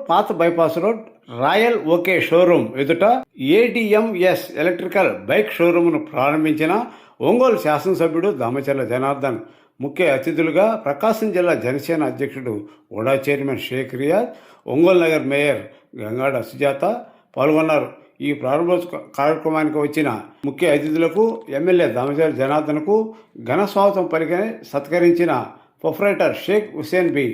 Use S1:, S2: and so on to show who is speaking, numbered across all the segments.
S1: పాత bypass road royal okay showroom ఎదుట ADMS electrical bike షోరూమ్ను ప్రారంభించిన ఒంగోలు శాసనసభ్యుడు దామచర్ల జనార్దన్, ముఖ్య అతిథులుగా ప్రకాశం జిల్లా జనసేన అధ్యక్షుడు ఓడా చైర్మన్ షేక్ రియాజ్, ఒంగోలు నగర్ మేయర్ గంగాడ సుజాత పాల్గొన్నారు. ఈ ప్రారంభోత్సవ కార్యక్రమానికి వచ్చిన ముఖ్య అతిథులకు ఎమ్మెల్యే దామచర్ల జనార్దన్కు ఘన స్వాగతం పలికి సత్కరించిన ప్రొపరైటర్ షేక్ హుసేన్ బి.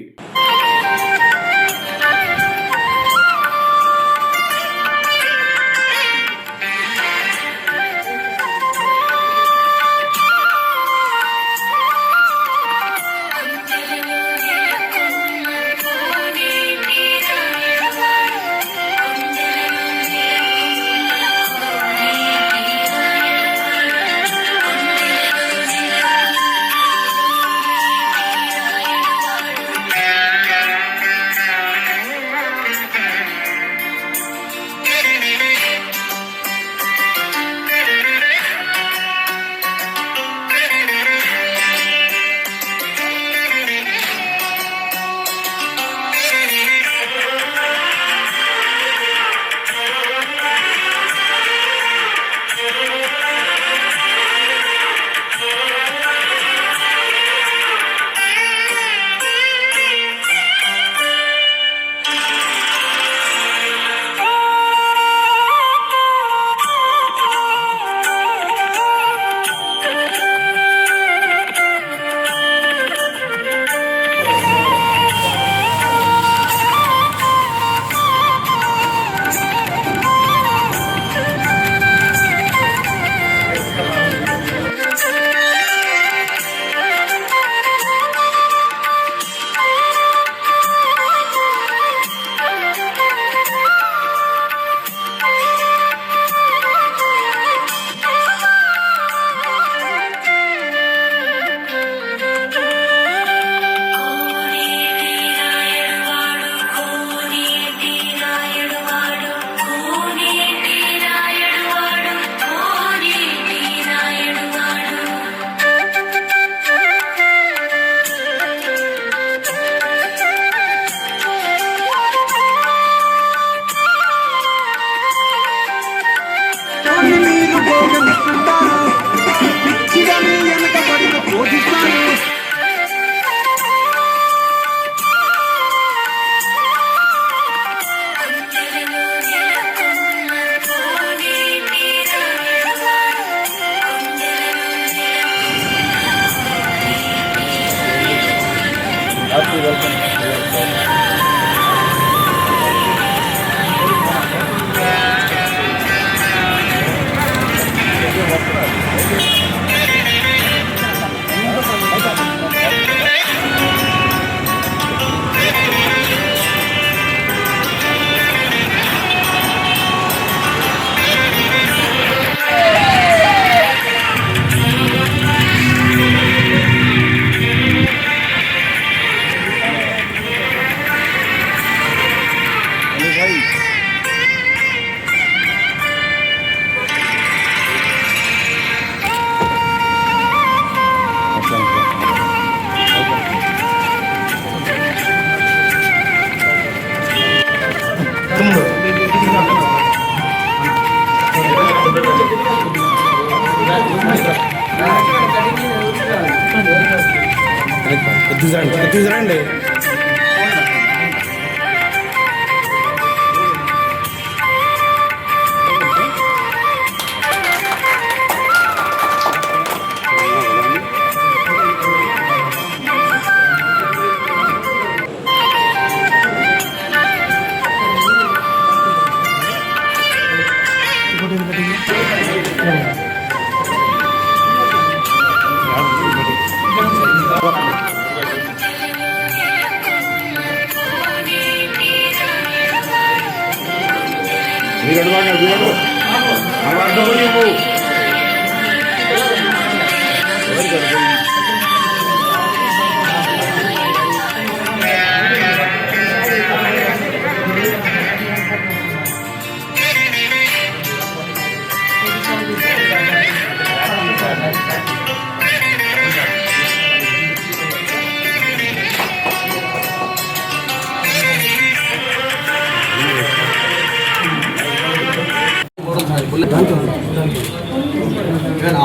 S2: రండి.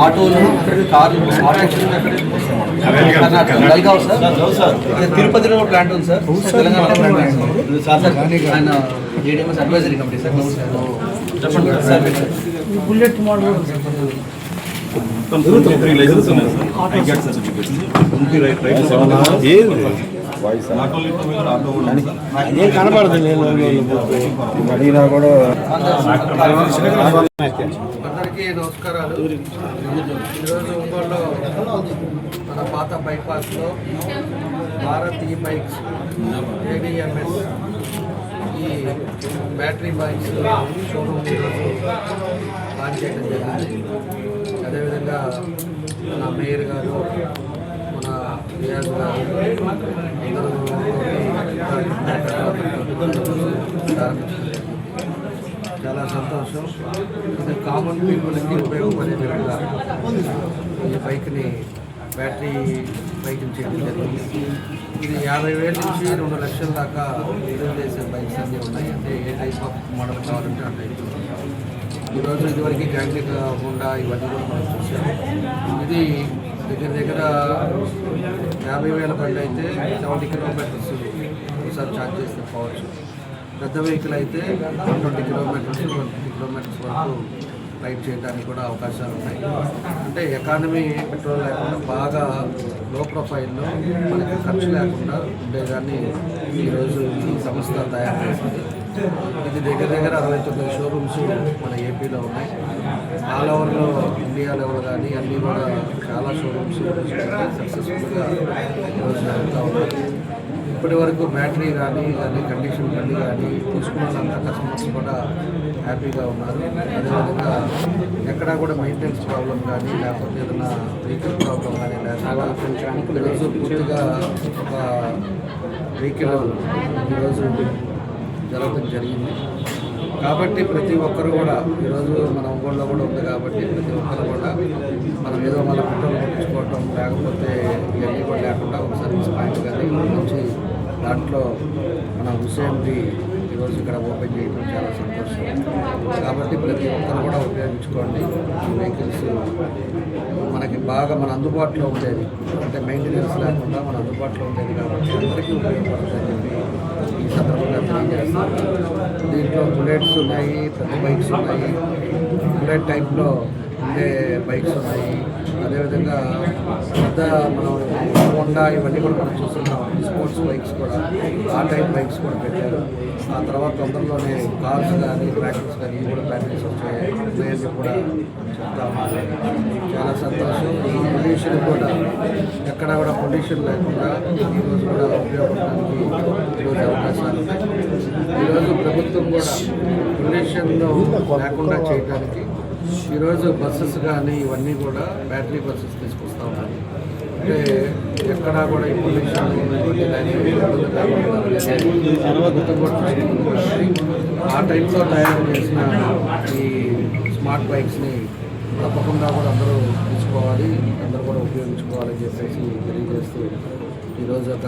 S2: ఆటోలు కార్లు నల్గావ్ సార్, తిరుపతిలో ప్లాంట్ ఉంది సార్, తెలంగాణ ప్లాంట్ ఆయన ADMS advisory committee sir. Bullet model
S1: కనపడదు అడిగినా కూడా.
S2: అందరికీ నమస్కారాలు. ఈరోజు ఒంగోలులో మన పాత బైపాస్లో భారత్ ఈ బైక్స్ ఏడిఎంఎస్ ఈ బ్యాటరీ బైక్స్ షోరూమ్ ఈరోజు లాంచ్ చేయడం జరిగింది. అదేవిధంగా మన మేయర్ గారు, మన రియాజ్ గారు చాలా సంతోషం. ఇది కామన్ పీపుల్కి ఉపయోగపడే విధంగా ఈ బైక్ని బ్యాటరీ బైక్ని చేయడం జరిగింది. ఇది 50,000 నుంచి 2 లక్షల దాకా విడుదల చేసే బైక్స్ అన్నీ ఉన్నాయి. అంటే ఏ టైప్ ఆఫ్ మోడల్ కావాలంటే ఆ టైప్. ఈరోజు ఇదివరకు గ్యాంగ్లిక్ హోండా ఇవన్నీ కూడా మనం చూసాం. ఇది దగ్గర 50,000 బండి అయితే 70 కిలోమీటర్స్ ఒకసారి ఛార్జ్ చేస్తే పోవచ్చు. పెద్ద వెహికల్ అయితే 20 కిలోమీటర్స్ 20 కిలోమీటర్స్ వరకు రైడ్ చేయడానికి కూడా అవకాశాలు ఉన్నాయి. అంటే ఎకానమీ పెట్రోల్ లేకుండా బాగా లో ప్రొఫైల్లో మనకి ఖర్చు లేకుండా ఉండేదాన్ని ఈరోజు ఈ సంస్థ తయారు చేసింది. ఇది దగ్గర 69 షోరూమ్స్ మన ఏపీలో ఉన్నాయి. ఆల్ ఓవర్లో ఇండియా లెవెల్ కానీ అన్నీ కూడా చాలా షోరూమ్స్ సక్సెస్ఫుల్గా ఈరోజు జరుగుతూ ఉన్నాయి. ఇప్పటి వరకు బ్యాటరీ కానీ కండిషన్ బండి కానీ తీసుకున్న వాళ్ళంతా కస్టమర్స్ కూడా హ్యాపీగా ఉన్నారు. అదేవిధంగా ఎక్కడా కూడా మెయింటెనెన్స్ ప్రాబ్లం కానీ లేకపోతే ఏదైనా వెహికల్ ప్రాబ్లం కానీ లేకుండా ఈరోజు పూర్తిగా ఒక వెహికల్ ఈరోజు జరగడం జరిగింది. కాబట్టి ప్రతి ఒక్కరు కూడా ఈరోజు మన ఒంగోలులో కూడా ఉంది కాబట్టి ప్రతి ఒక్కరు కూడా మనం ఏదో మన పెట్రోల్ కొట్టించుకోవటం లేకపోతే ఇవన్నీ కూడా లేకుండా ఒక సర్వీస్ పాయింట్ కానీ మంచి దాంట్లో మన హుస్సేన్ది ఈరోజు ఇక్కడ ఓపెన్ చేయడం చాలా సంతోషం. కాబట్టి ప్రతి ఒక్కరు కూడా ఉపయోగించుకోండి. ఈ వెహికల్స్ మనకి బాగా మన అందుబాటులో ఉండేది, అంటే మెయింటెనెన్స్ లేకుండా మన అందుబాటులో ఉండేది కాబట్టి అందరికీ ఉపయోగపడుతుందని చెప్పి ఈ సందర్భంగా తెలియజేస్తాను. దీంట్లో బుల్లెట్స్ ఉన్నాయి, పెద్ద బైక్స్ ఉన్నాయి, బుల్లెట్ టైప్లో ఉండే బైక్స్ ఉన్నాయి. అదేవిధంగా పెద్ద మనం హోండా ఇవన్నీ కూడా మనం చూస్తున్నాం. స్పోర్ట్స్ బైక్స్ కూడా ఆ టైప్ బైక్స్ కూడా పెట్టారు. ఆ తర్వాత తొందరలోనే కార్స్ కానీ ట్రాక్టర్స్ కానీ ఇవి కూడా బ్యాటరీస్ ఉన్నాయని కూడా చెప్తా ఉన్నారు. చాలా సంతోషం. ఈ పొల్యూషన్ కూడా ఎక్కడా కూడా పొల్యూషన్ లేకుండా ఈరోజు కూడా ఉపయోగపడడానికి ఈరోజు అవకాశాలు ఉన్నాయి. ఈరోజు ప్రభుత్వం కూడా పొల్యూషన్లో లేకుండా చేయడానికి ఈరోజు బస్సెస్ కానీ ఇవన్నీ కూడా బ్యాటరీ బస్సెస్ తీసుకొస్తూ ఉన్నారు. అంటే ఎక్కడా కూడా ఈ పొల్యూషన్ ఆ టైంలో తయారు చేసిన ఈ స్మార్ట్ బైక్స్ని తప్పకుండా కూడా అందరూ తీసుకోవాలి, అందరూ కూడా ఉపయోగించుకోవాలని చెప్పేసి తెలియజేస్తూ ఈరోజు ఒక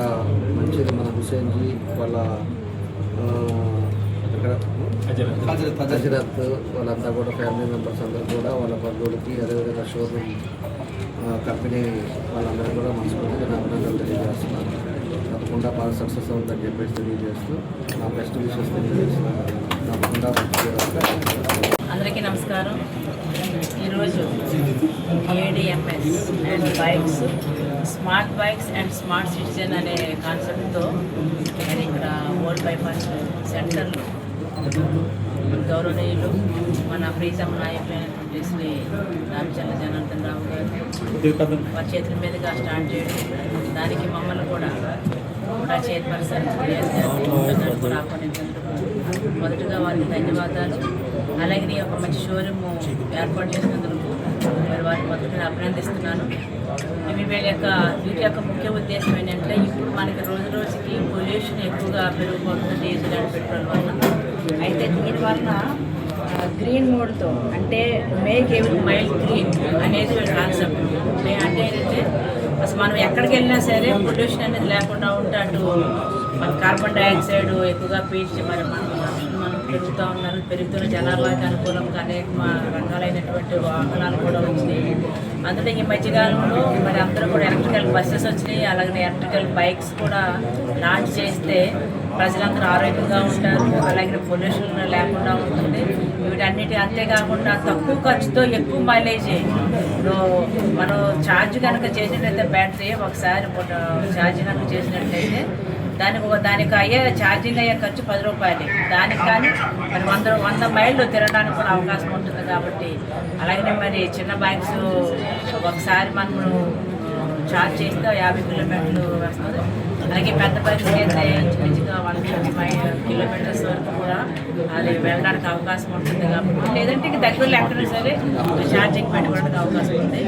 S2: మంచిది మన హుస్సేన్జీ వాళ్ళ హజరత్ వాళ్ళంతా కూడా ఫ్యామిలీ మెంబర్స్ అందరూ కూడా వాళ్ళ బంధువులకి అదేవిధంగా షోరూమ్ కంపెనీ వాళ్ళందరూ కూడా మనస్ఫూర్తిగా అభినందనలు తెలియజేస్తున్నాను. తప్పకుండా బాగా సక్సెస్ అవుతుందని చెప్పేసి తెలియజేస్తూ నా బెస్ట్ విషెస్ తెలియజేస్తున్నాను. తప్పకుండా
S3: అందరికీ నమస్కారం. ఈరోజు ADMS and bikes, smart bikes and smart citizen అనే కాన్సెప్ట్తో నేను ఇక్కడ ఓల్డ్ బైపాస్ సెంటర్లో గౌరవనీయులు మన ప్రీతమ నాయకులైనటువంటి శ్రీ రామచంద్ర జనార్దన్ రావు గారు వారి చేతుల మీదుగా స్టార్ట్ చేయడం, దానికి మమ్మల్ని కూడా చైర్పర్సన్ కూడా ఆహ్వానించినందుకు మొదటగా వారికి ధన్యవాదాలు. అలాగే ఒక మంచి షోరూమ్ ఏర్పాటు చేసినందుకు మరి వారిని మొదటిగా అభినందిస్తున్నాను. వీటి యొక్క ముఖ్య ఉద్దేశం ఏంటంటే ఇప్పుడు మనకి రోజు రోజుకి పొల్యూషన్ ఎక్కువగా పెరిగిపోతుంది డీజిల్ అండ్ పెట్రోల్ వల్ల. అయితే దీనివల్ల గ్రీన్ మోడ్తో అంటే మేక్ ఎవ్రీ మైల్ గ్రీన్ అనేది కాన్సెప్ట్. అంటే ఏంటంటే అసలు మనం ఎక్కడికి వెళ్ళినా సరే పొల్యూషన్ అనేది లేకుండా ఉంటే అటు మన కార్బన్ డైఆక్సైడ్ ఎక్కువగా పీల్చి మరి మనం పెరుగుతూ ఉన్నారు. పెరుగుతున్న జనాభాకి అనుకూలంగా అనేక రకాలైనటువంటి వాహనాలు కూడా వచ్చినాయి. అందులో ఈ మధ్యకాలంలో మరి అందరూ కూడా ఎలక్ట్రికల్ బస్సెస్ వచ్చినాయి. అలాగే ఎలక్ట్రికల్ బైక్స్ కూడా లాంచ్ చేస్తే ప్రజలందరూ ఆరోగ్యంగా ఉంటారు. అలాగే పొల్యూషన్ లేకుండా ఉంటుంది. వీటన్నిటి అంతేకాకుండా తక్కువ ఖర్చుతో ఎక్కువ మైలేజ్. ఇప్పుడు మనం ఛార్జ్ కనుక చేసినట్లయితే బ్యాటరీ ఒకసారి ఛార్జ్ కనుక చేసినట్లయితే దానికి అయ్యే ఛార్జింగ్ అయ్యే ఖర్చు 10 రూపాయలు. దానికి కానీ మరి 100 మైళ్ళు తిరగడానికి కూడా అవకాశం ఉంటుంది కాబట్టి అలాగనే మరి చిన్న బైక్స్ ఒకసారి మనం ఛార్జ్ చేస్తే 50 కిలోమీటర్లు వస్తుంది. అలాగే పెద్ద బైక్స్ అయితే ఇంచుమించుగా 150 కిలోమీటర్స్ వరకు కూడా అది వెళ్ళడానికి అవకాశం ఉంటుంది కాబట్టి లేదంటే ఇక దగ్గరలో ఎక్కడైనా సరే ఛార్జింగ్ పెట్టుకోవడానికి అవకాశం ఉంది.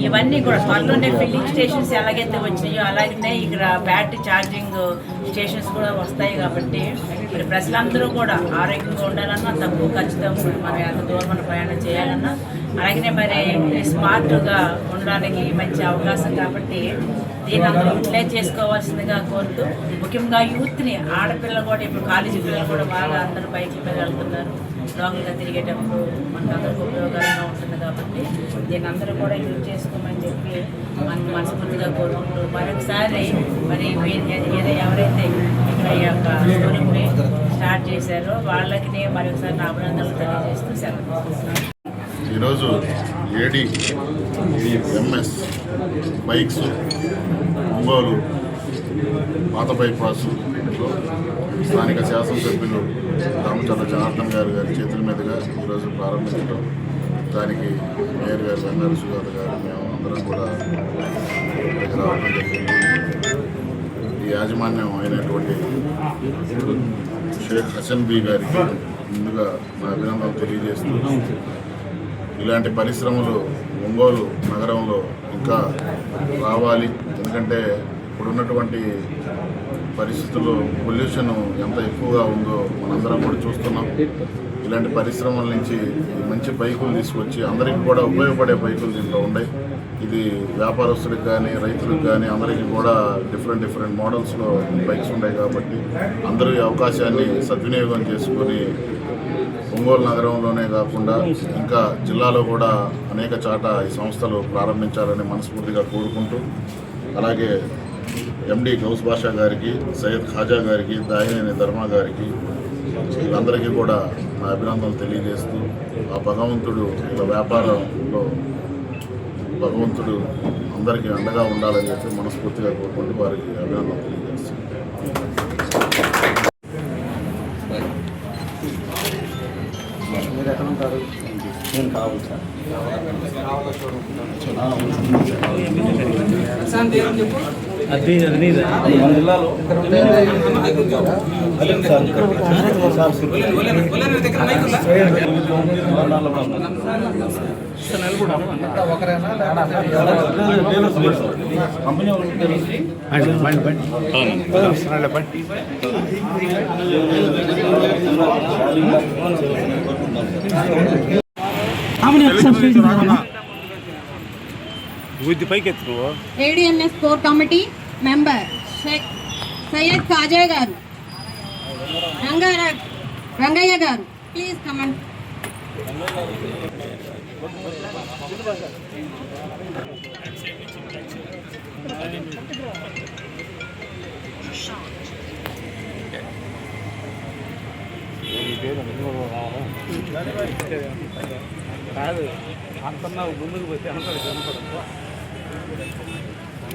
S3: ఇవన్నీ కూడా త్వరలోనే ఫిల్లింగ్ స్టేషన్స్ ఎలాగైతే వచ్చినాయో అలాగనే ఇక్కడ బ్యాటరీ ఛార్జింగ్ స్టేషన్స్ కూడా వస్తాయి కాబట్టి మరి ప్రజలందరూ కూడా ఆరోగ్యంగా ఉండాలన్నా తక్కువ ఖర్చుతో మనం ఎంత దూరం ప్రయాణం చేయాలన్నా అలాగనే మరి స్మార్ట్గా ఉండడానికి మంచి అవకాశం కాబట్టి దీన్ని అందరూ యూటిలైజ్ చేసుకోవాల్సిందిగా కోరుతూ ముఖ్యంగా యూత్ని ఆడపిల్లలు కూడా ఇప్పుడు కాలేజీ పిల్లలు కూడా బాగా అందరూ బైక్ల మీద వెళ్తున్నారు. లాంగ్గా తిరిగేటప్పుడు మనకు అందరికీ ఉపయోగకరంగా ఉంటుంది కాబట్టి దీన్ని అందరూ కూడా యూజ్ చేసుకోమని చెప్పి మనం మనస్ఫూర్తిగా కోరుకుంటూ మరొకసారి మరి ఎవరైతే ఇక్కడ ఈ యొక్క షోరూమ్ని స్టార్ట్ చేశారో వాళ్ళకి మరొకసారి నా అభినందనలు తెలియజేస్తూ సెలవు.
S4: ఈరోజు ADMS బైక్స్ ఒంగోలు పాత బైపాస్లో స్థానిక శాసనసభ్యులు దామచర్ల జనార్దన్ గారి చేతుల మీదుగా ఈరోజు ప్రారంభించడం, దానికి మేయర్ గారు బంగారు సుజాత గారు మేము అందరం కూడా ఇక్కడికి రావడం జరిగింది. ఈ యాజమాన్యం అయినటువంటి షేక్ హసన్ బీ గారికి ముందుగా నా అభినందనలు తెలియజేస్తూ ఇలాంటి పరిశ్రమలు ఒంగోలు నగరంలో ఇంకా రావాలి. ఎందుకంటే ఇప్పుడున్నటువంటి పరిస్థితుల్లో పొల్యూషన్ ఎంత ఎక్కువగా ఉందో మనందరం కూడా చూస్తున్నాం. ఇలాంటి పరిశ్రమల నుంచి మంచి బైకులు తీసుకొచ్చి అందరికీ కూడా ఉపయోగపడే బైకులు దీంట్లో ఉన్నాయి. ఇది వ్యాపారస్తులకు కానీ రైతులకు కానీ అందరికీ కూడా డిఫరెంట్ మోడల్స్లో బైక్స్ ఉన్నాయి కాబట్టి అందరూ ఈ అవకాశాన్ని సద్వినియోగం చేసుకొని ఒంగోలు నగరంలోనే కాకుండా ఇంకా జిల్లాలో కూడా అనేక చాట ఈ సంస్థలు ప్రారంభించాలని మనస్ఫూర్తిగా కోరుకుంటూ, అలాగే MD గౌస్ బాషా గారికి, సయ్యద్ ఖాజా గారికి, దాయినేని ధర్మా గారికి వీళ్ళందరికీ కూడా నా అభినందనలు తెలియజేస్తూ ఆ భగవంతుడు ఇలా వ్యాపారంలో భగవంతుడు అందరికీ అండగా ఉండాలని చెప్పి మనస్ఫూర్తిగా కోరుకుంటూ వారికి అభినందనలు తెలియజేస్తాను.
S2: మీరు ఎక్కడ ఉంటారు?
S5: నేను కావాలి సార్. అది మన జిల్లాలో
S6: ADMS core committee member Syed Khaja గారు, రంగయ్య గారు, ప్లీజ్ కమెంట్.
S5: కాదు అంతన్నా ముందుకు పోతే అంటారు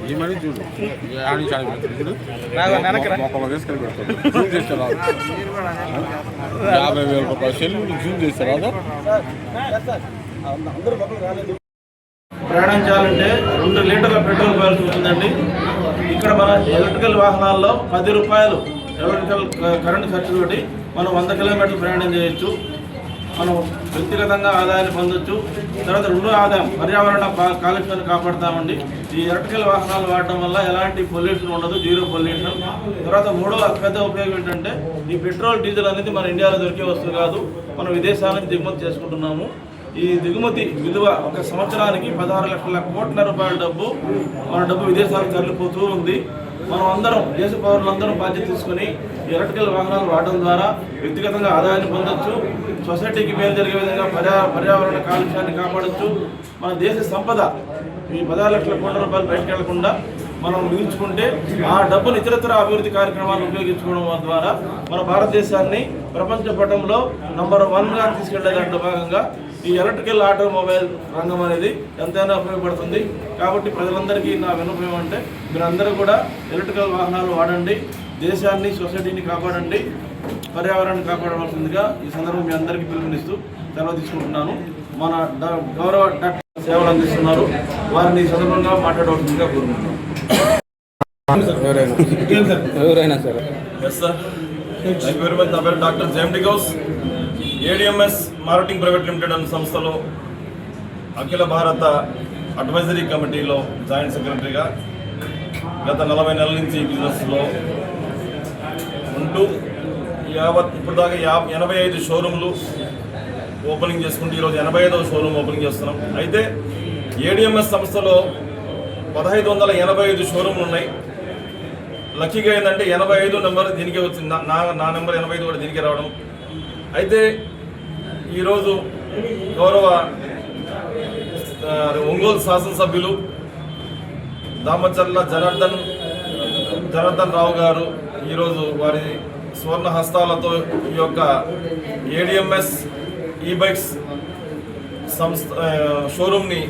S4: ఈ మరీ చూడు మొక్కలు వేసుకొని పెడతాడు 50,000 రూపాయలు సెల్లు జూమ్ చేస్తారు.
S7: ప్రయాణం చేయాలంటే 2 లీటర్ల పెట్రోల్ పోయాల్సి ఉంటుందండి. ఇక్కడ మన ఎలక్ట్రికల్ వాహనాల్లో 10 రూపాయలు ఎలక్ట్రికల్ కరెంటు ఖర్చుతోటి మనం 100 కిలోమీటర్లు ప్రయాణం చేయొచ్చు. మనం వ్యక్తిగతంగా ఆదాయాన్ని పొందొచ్చు. తర్వాత రెండో ఆదాయం పర్యావరణ కాలుష్యాన్ని కాపాడుతామండి. ఈ ఎలక్ట్రికల్ వాహనాలు వాడటం వల్ల ఎలాంటి పొల్యూషన్ ఉండదు, జీరో పొల్యూషన్. తర్వాత మూడో అతిపెద్ద ఉపయోగం ఏంటంటే ఈ పెట్రోల్ డీజిల్ అనేది మన ఇండియాలో దొరికే వస్తువు కాదు, మనం విదేశాల నుంచి దిగుమతి చేసుకుంటున్నాము. ఈ దిగుమతి విలువ ఒక సంవత్సరానికి 16 లక్షల కోట్ల రూపాయల డబ్బు మన డబ్బు విదేశాలకు తరలిపోతూ ఉంది. మనం అందరం దేశ పౌరులందరూ బాధ్యత తీసుకుని ఎలక్ట్రికల్ వాహనాలు వాడడం ద్వారా వ్యక్తిగతంగా ఆదాయాన్ని పొందొచ్చు, సొసైటీకి మేలు జరిగే విధంగా పర్యావరణ కాలుష్యాన్ని కాపాడొచ్చు. మన దేశ సంపద ఈ 16 లక్షల కోట్ల రూపాయలు బయటకు వెళ్లకుండా మనం మిగిల్చుకుంటే ఆ డబ్బును ఇతరత్ర అభివృద్ధి కార్యక్రమాలను ఉపయోగించుకోవడం ద్వారా మన భారతదేశాన్ని ప్రపంచ పటంలో నంబర్ 1గా తీసుకెళ్లే దాంట్లో భాగంగా ఈ ఎలక్ట్రికల్ ఆటోమొబైల్ రంగం అనేది ఎంతైనా ఉపయోగపడుతుంది. కాబట్టి ప్రజలందరికీ నా విన్నపం ఏమంటే మీరందరూ కూడా ఎలక్ట్రికల్ వాహనాలు వాడండి, దేశాన్ని సొసైటీని కాపాడండి, పర్యావరణాన్ని కాపాడవలసిందిగా ఈ సందర్భం మీ అందరికీ పిలుపునిస్తూ సెలవు తీసుకుంటున్నాను. మన గౌరవ డాక్టర్ సేవలు అందిస్తున్నారు, వారిని ఈ సందర్భంగా మాట్లాడవలసిందిగా కోరుకుంటున్నాను.
S5: ఎవరైనా సరే.
S8: Yes sir, thank you very much. నా పేరు doctor JMD Ghouse. ADMS marketing private limited అనే సంస్థలో అఖిల భారత అడ్వైజరీ కమిటీలో జాయింట్ సెక్రటరీగా గత 40 నెలల నుంచి ఈ బిజినెస్లో ఉంటూ ఇప్పుడు దాకా 85 షోరూమ్లు ఓపెనింగ్ చేసుకుంటూ ఈరోజు 85వ షోరూమ్ ఓపెనింగ్ చేస్తున్నాం. అయితే ఏడిఎంఎస్ సంస్థలో 1585 షోరూమ్లు ఉన్నాయి. లక్కీగా ఏంటంటే 85 నెంబర్ దీనికే వచ్చింది, నా నెంబర్ 85 కూడా దీనికే రావడం. అయితే ఈరోజు గౌరవ ఒంగోలు శాసనసభ్యులు దామచర్ల జనార్దన్ రావు గారు ఈరోజు వారి స్వర్ణ హస్తాలతో ఈ యొక్క ఏడిఎంఎస్ ఈ బైక్స్ సంస్థ షోరూమ్ని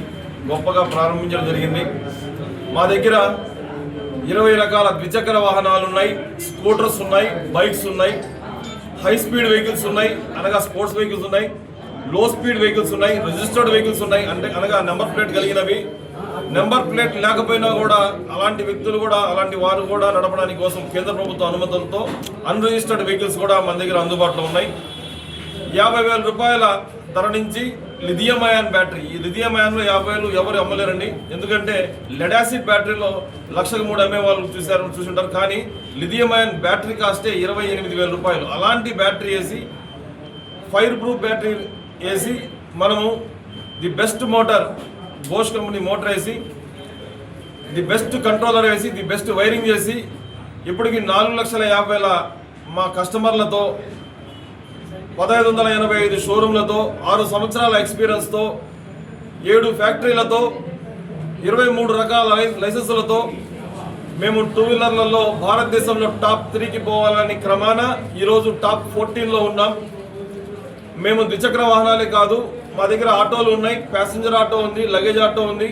S8: గొప్పగా ప్రారంభించడం జరిగింది. మా దగ్గర 20 రకాల ద్విచక్ర వాహనాలు ఉన్నాయి, స్కూటర్స్ ఉన్నాయి, బైక్స్ ఉన్నాయి, హై స్పీడ్ వెహికల్స్ ఉన్నాయి, అనగా స్పోర్ట్స్ వెహికల్స్ ఉన్నాయి, లో స్పీడ్ వెహికల్స్ ఉన్నాయి, రిజిస్టర్డ్ వెహికల్స్ ఉన్నాయి, అనగా నెంబర్ ప్లేట్ కలిగినవి. నెంబర్ ప్లేట్ లేకపోయినా కూడా అలాంటి వ్యక్తులు కూడా అలాంటి వారు కూడా నడపడానికి కోసం కేంద్ర ప్రభుత్వ అనుమతులతో అన్రిజిస్టర్డ్ వెహికల్స్ కూడా మన దగ్గర అందుబాటులో ఉన్నాయి. 50,000 రూపాయల ధర నుంచి లిథియం అయాన్ బ్యాటరీ, ఈ లిథియం అయాన్లో 50,000 ఎవరు అమ్మలేరండి. ఎందుకంటే లెడ్ యాసిడ్ బ్యాటరీలో 1,03,000 అమ్మే వాళ్ళు చూసుంటారు, కానీ లిథియం అయాన్ బ్యాటరీ కాస్టే 28,000 రూపాయలు. అలాంటి బ్యాటరీ వేసి, ఫైర్ ప్రూఫ్ బ్యాటరీ వేసి, మనము the best motor Bosch company motor వేసి, ది బెస్ట్ కంట్రోలర్ వేసి, ది బెస్ట్ వైరింగ్ చేసి, ఇప్పటికి 4,50,000 మా కస్టమర్లతో 1,585 షోరూమ్లతో 6 సంవత్సరాల ఎక్స్పీరియన్స్తో 7 ఫ్యాక్టరీలతో 23 రకాల లైసెన్సులతో మేము 2 వీలర్లలో భారతదేశంలో టాప్ 3కి పోవాలని క్రమాన ఈరోజు టాప్ 14లో ఉన్నాం. మేము ద్విచక్ర వాహనాలే కాదు, మా దగ్గర ఆటోలు ఉన్నాయి, ప్యాసింజర్ ఆటో ఉంది, లగేజ్ ఆటో ఉంది.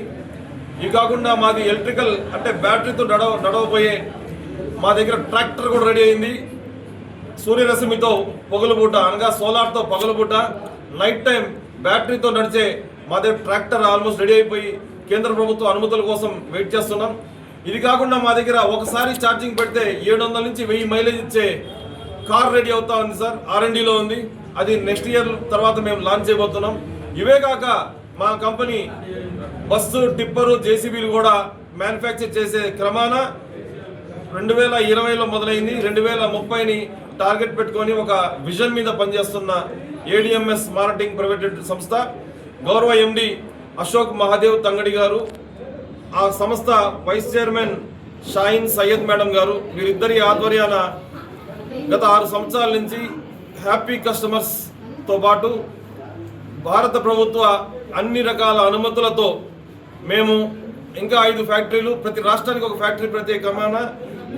S8: ఇవి కాకుండా మాది ఎలక్ట్రికల్ అంటే బ్యాటరీతో నడవబోయే మా దగ్గర ట్రాక్టర్ కూడా రెడీ అయింది. సూర్యరశ్మితో పగలుబూట అనగా సోలార్తో పగలుబూట, నైట్ టైం బ్యాటరీతో నడిచే మా దగ్గర ట్రాక్టర్ ఆల్మోస్ట్ రెడీ అయిపోయి కేంద్ర ప్రభుత్వ అనుమతుల కోసం వెయిట్ చేస్తున్నాం. ఇది కాకుండా మా దగ్గర ఒకసారి ఛార్జింగ్ పెడితే 700 నుంచి 1000 మైలేజ్ ఇచ్చే కార్ రెడీ అవుతా ఉంది సార్, R&Dలో ఉంది. అది నెక్స్ట్ ఇయర్ తర్వాత మేము లాంచ్ చేయబోతున్నాం. ఇవే కాక మా కంపెనీ బస్సు, టిప్పరు, జేసీబీలు కూడా మ్యానుఫ్యాక్చర్ చేసే క్రమాన 2020లో మొదలైంది. 2030ని టార్గెట్ పెట్టుకొని ఒక విజన్ మీద పనిచేస్తున్న ఏడిఎంఎస్ మార్కెటింగ్ ప్రైవేట్ సంస్థ గౌరవ ఎండి అశోక్ మహాదేవ్ తంగడి గారు, ఆ సంస్థ vice chairman Shaheen Syed madam గారు, వీరిద్దరి ఆధ్వర్యాన గత 6 సంవత్సరాల నుంచి హ్యాపీ కస్టమర్స్తో పాటు భారత ప్రభుత్వ అన్ని రకాల అనుమతులతో మేము ఇంకా 5 ఫ్యాక్టరీలు, ప్రతి రాష్ట్రానికి ఒక ఫ్యాక్టరీ ప్రత్యేకమైన,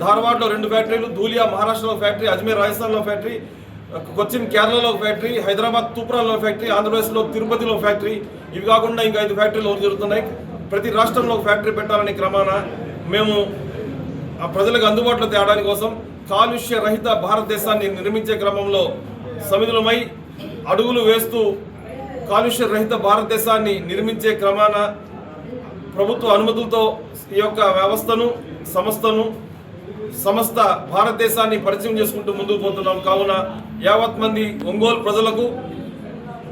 S8: ధార్వాడ్లో 2 ఫ్యాక్టరీలు, ధూలియా మహారాష్ట్రలో ఫ్యాక్టరీ, అజ్మీర్ రాజస్థాన్లో ఫ్యాక్టరీ, కొచ్చిన్ కేరళలో ఫ్యాక్టరీ, హైదరాబాద్ తూప్రాలో ఫ్యాక్టరీ, ఆంధ్రప్రదేశ్లో తిరుపతిలో ఫ్యాక్టరీ. ఇవి కాకుండా ఇంకా 5 ఫ్యాక్టరీలు జరుగుతున్నాయి. ప్రతి రాష్ట్రంలో ఒక ఫ్యాక్టరీ పెట్టాలని క్రమాన మేము ఆ ప్రజలకు అందుబాటులో తేవడానికి కోసం కాలుష్య రహిత భారతదేశాన్ని నిర్మించే క్రమంలో సమిధులమై అడుగులు వేస్తూ కాలుష్య రహిత భారతదేశాన్ని నిర్మించే క్రమాన ప్రభుత్వ అనుమతులతో ఈ యొక్క వ్యవస్థను, సమస్త భారతదేశాన్ని పరిచయం చేసుకుంటూ ముందుకు పోతున్నాం. కావున యావత్ మంది ఒంగోలు ప్రజలకు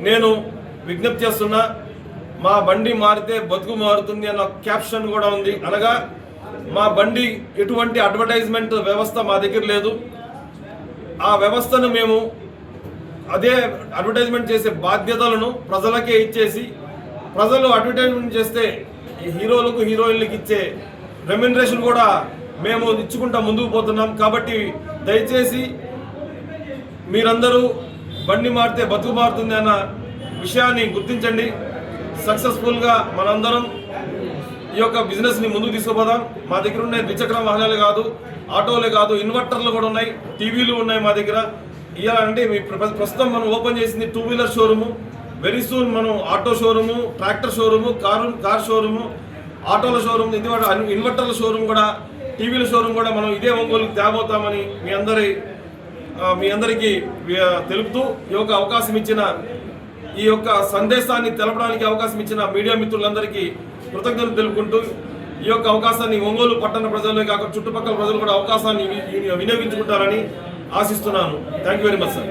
S8: నేను విజ్ఞప్తి చేస్తున్నా, మా బండి మారితే బతుకు మారుతుంది అన్న క్యాప్షన్ కూడా ఉంది. అనగా మా బండి ఎటువంటి అడ్వర్టైజ్మెంట్ వ్యవస్థ మా దగ్గర లేదు. ఆ వ్యవస్థను మేము అదే అడ్వర్టైజ్మెంట్ చేసే బాధ్యతలను ప్రజలకే ఇచ్చేసి, ప్రజలు అడ్వర్టైజ్మెంట్ చేస్తే ఈ హీరోలకు, హీరోయిన్లకు ఇచ్చే రెమ్యునరేషన్ కూడా మేము ఇచ్చుకుంటా ముందుకు పోతున్నాం. కాబట్టి దయచేసి మీరందరూ బండి మారితే బతుకు మారుతుంది అన్న విషయాన్ని గుర్తించండి. సక్సెస్ఫుల్గా మనందరం ఈ యొక్క బిజినెస్ని ముందుకు తీసుకుపోదాం. మా దగ్గర ఉన్న ద్విచక్ర వాహనాలే కాదు, ఆటోలే కాదు, ఇన్వర్టర్లు కూడా ఉన్నాయి, టీవీలు ఉన్నాయి మా దగ్గర. ఇలా అంటే ప్రస్తుతం మనం ఓపెన్ చేసింది 2 వీలర్ షోరూము. వెరీ సూన్ మనం auto showroom, tractor showroom, car showroom, ఆటోల షోరూమ్, ఇన్వర్టర్ల షోరూమ్ కూడా, టీవీల షోరూమ్ కూడా మనం ఇదే ఒంగోలుకి తేబోతామని మీ అందరికీ తెలుపుతూ ఈ యొక్క సందేశాన్ని తెలపడానికి అవకాశం ఇచ్చిన మీడియా మిత్రులందరికీ కృతజ్ఞతలు తెలుపుకుంటూ ఈ యొక్క అవకాశాన్ని ఒంగోలు పట్టణ ప్రజలే కాకుండా చుట్టుపక్కల ప్రజలు కూడా అవకాశాన్ని వినియోగించుకుంటారని ఆశిస్తున్నాను. Thank you very much sir.